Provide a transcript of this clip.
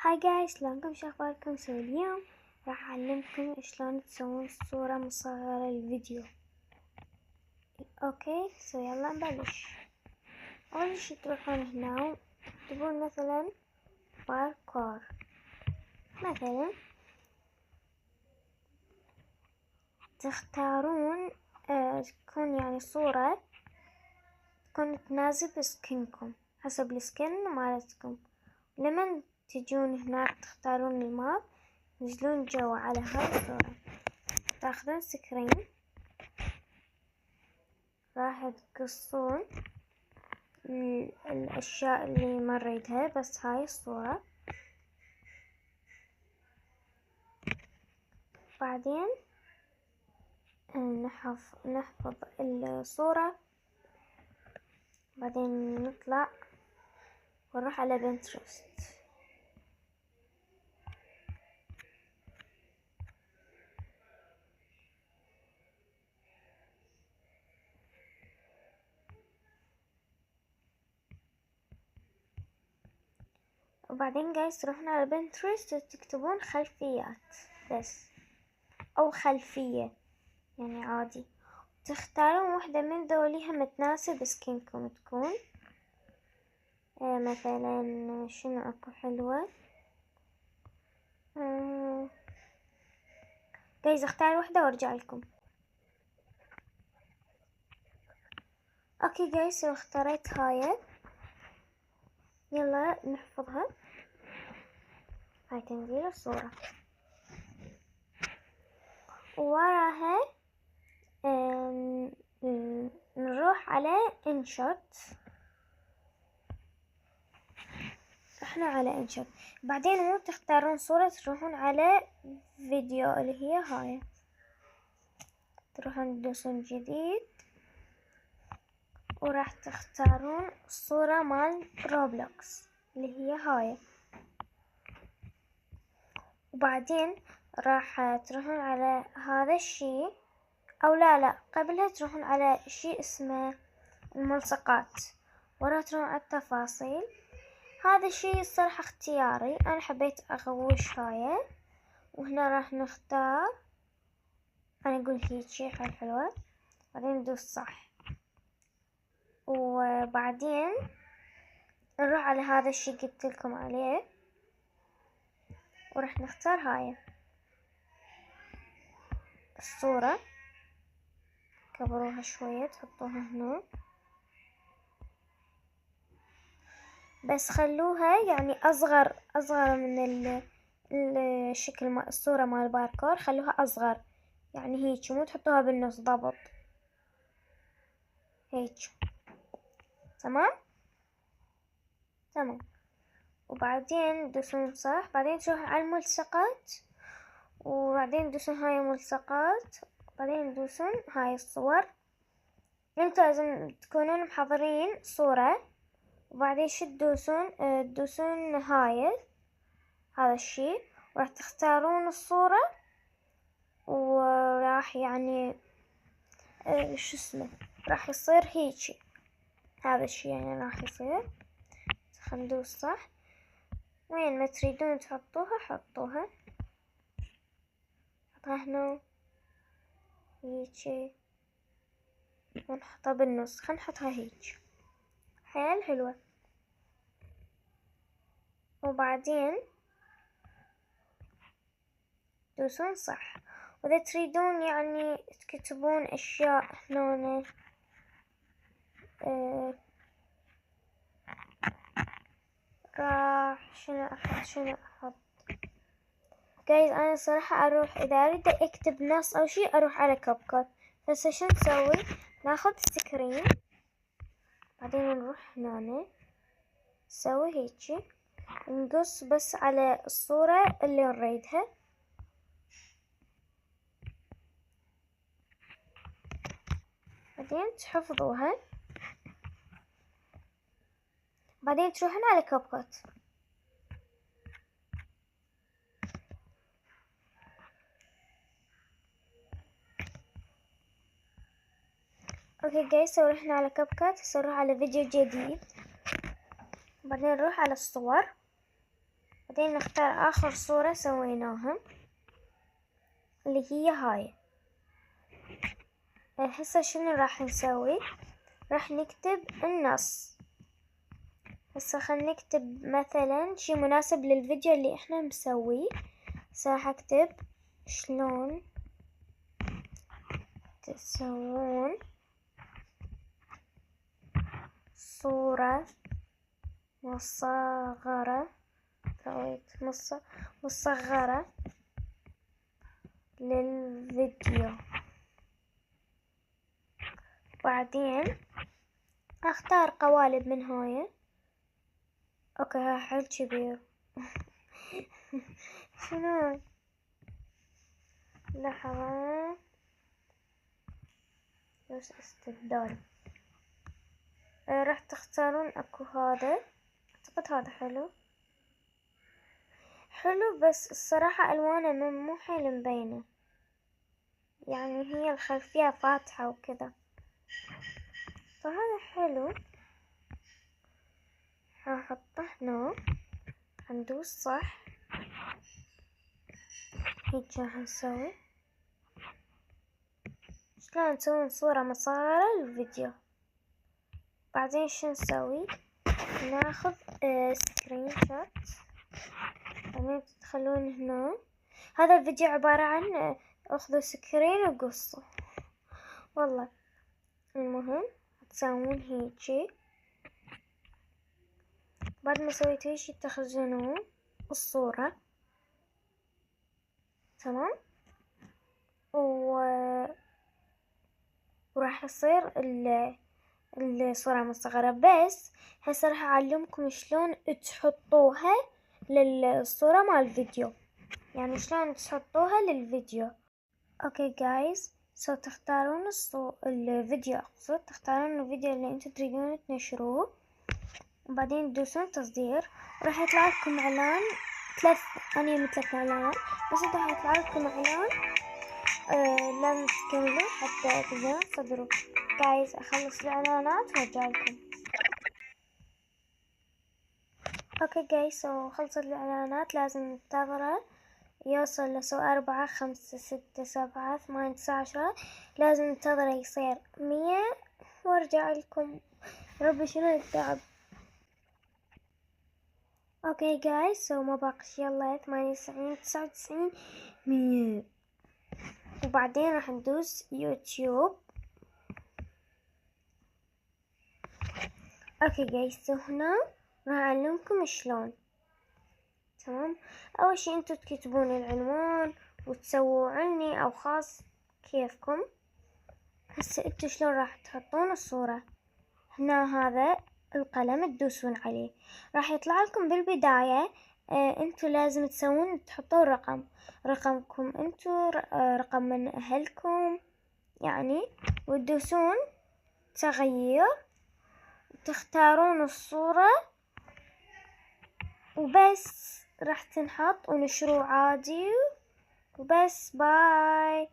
هاي جايز، شلونكم؟ شو اخباركم؟ اليوم راح اعلمكم شلون تسوون صورة مصغرة للفيديو. اوكي يلا نبلش. اول شي تروحون هنا وتكتبون مثلا باركور، مثلا تختارون تكون يعني صورة تكون تناسب سكنكم حسب السكن مالتكم. لمن تجون هناك تختارون الماب، تنزلون جوا على هاي الصورة، تاخذون سكرين، راح تقصون الأشياء اللي ما نريدها، بس هاي الصورة. بعدين نحفظ الصورة، بعدين نطلع ونروح على بنترست. وبعدين جايز تروحون على بنترست تكتبون خلفيات بس، أو خلفية يعني عادي، تختارون واحدة من ذوليها متناسب سكنكم تكون. مثلا شنو اكو حلوة، جايز اختار واحدة وارجع لكم. اوكي جايز اختاريت هاي، يلا نحفظها. هاي تنزيل الصورة، ووراها نروح على انشوت. رحنا على انشوت، بعدين مو تختارون صورة، تروحون على فيديو اللي هي هاي، تروحون تدوسون جديد وراح تختارون الصورة مال روبلوكس اللي هي هاي. وبعدين راح تروحون على هذا الشي، او لا قبلها تروحون على شي اسمه الملصقات، ورا تروحون على التفاصيل. هذا الشي الصراحة اختياري، انا حبيت اغوش هاي، وهنا راح نختار، انا اقول هيجي حلوة، بعدين ندوس صح. وبعدين نروح على هذا الشي قلت لكم عليه، وراح نختار هاي الصورة، كبروها شوية تحطوها هنا، بس خلوها يعني اصغر من الشكل مال الصورة مال الباركور، خلوها اصغر يعني هيك، مو تحطوها بالنص ضبط هيك. تمام. وبعدين تدوسون صح، بعدين تروحوا على الملصقات، وبعدين تدوسون هاي الملصقات، بعدين تدوسون هاي الصور. انتوا لازم تكونون محضرين صورة، وبعدين شو تدوسون؟ تدوسون هذا الشي، وراح تختارون الصورة، وراح يعني شو اسمه، راح يصير هيجي، هذا الشي يعني راح يصير. ندوس صح، وين ما تريدون تحطوها حطوها هنا هيجي، ونحطها بالنص، خلينا نحطها هيك حيل حلوة. وبعدين تدوسون صح، واذا تريدون يعني تكتبون اشياء هنا راح شنو احط جايز. انا صراحة اروح اذا اريد اكتب نص او شي اروح على كاب كات. هسه شو نسوي؟ ناخذ سكرين، بعدين نروح هنا نسوي هيجي، نقص بس على الصورة اللي نريدها، بعدين تحفظوها، بعدين تروحون على كاب كات. اوكي جايز، رحنا على كاب كات، هسه نروح على فيديو جديد، بعدين نروح على الصور، بعدين نختار آخر صورة سويناها اللي هي هاي. هسه شنو راح نسوي؟ راح نكتب النص. هسه خلينا نكتب مثلا شي مناسب للفيديو اللي احنا مسويه. هسه راح اكتب شلون تسوون صورة مصغرة مصغرة للفيديو. بعدين اختار قوالب من هاي. اوكي ها حل كبير. شنو؟ لحظة بس استبدال. راح تختارون اكو هذا. اعتقد هذا حلو بس الصراحة الوانه مو حيل مبينة، يعني هي الخلفية فاتحة وكذا، فهذا حلو. هحطه هنا، هندوس صح. هيك راح نسوي. شلون نسوي صورة مصغرة للفيديو. بعدين شو نسوي؟ ناخذ سكرين شوت. بعدين تدخلون هنا. هذا الفيديو عبارة عن اخذوا سكرين وقصوا والله. المهم تسوون هيجي. بعد ما سويتوا هيجي تخزنون الصورة. تمام. وراح يصير الصورة مصغرة. بس هسه راح اعلمكم شلون تحطوها للصورة مال الفيديو، يعني شلون تحطوها للفيديو. اوكي جايز، تختارون الفيديو، اقصد تختارون الفيديو اللي انتم تريدون تنشروه، وبعدين تدوسون تصدير. راح يطلع لكم اعلان اني مثلك اعلانات، بس راح يطلع لكم اعلان لازم تكملوا حتى تقدرون تصدروا. جايز اخلص الاعلانات وارجع لكم. اوكي جايز، خلصت الاعلانات. لازم ننتظره يوصل لسو 4 5 6 7 8 9 10. لازم ننتظره يصير 100 وارجع لكم. ربي شنو التعب. اوكي جايز، ما باقي شي. يلا 98 99 100. وبعدين راح ندوس يوتيوب. اوكي جايز، هنا راح اعلمكم شلون. تمام. اول شي انتو تكتبون العنوان وتسووا عني او خاص كيفكم. هسه انتو شلون راح تحطون الصورة. هنا هذا القلم تدوسون عليه، راح يطلع لكم بالبداية انتو لازم تحطون رقمكم انتو، رقم من اهلكم يعني، وتدوسون تغيير، تختارون الصورة وبس راح تنحط ونشروه عادي وبس. باي.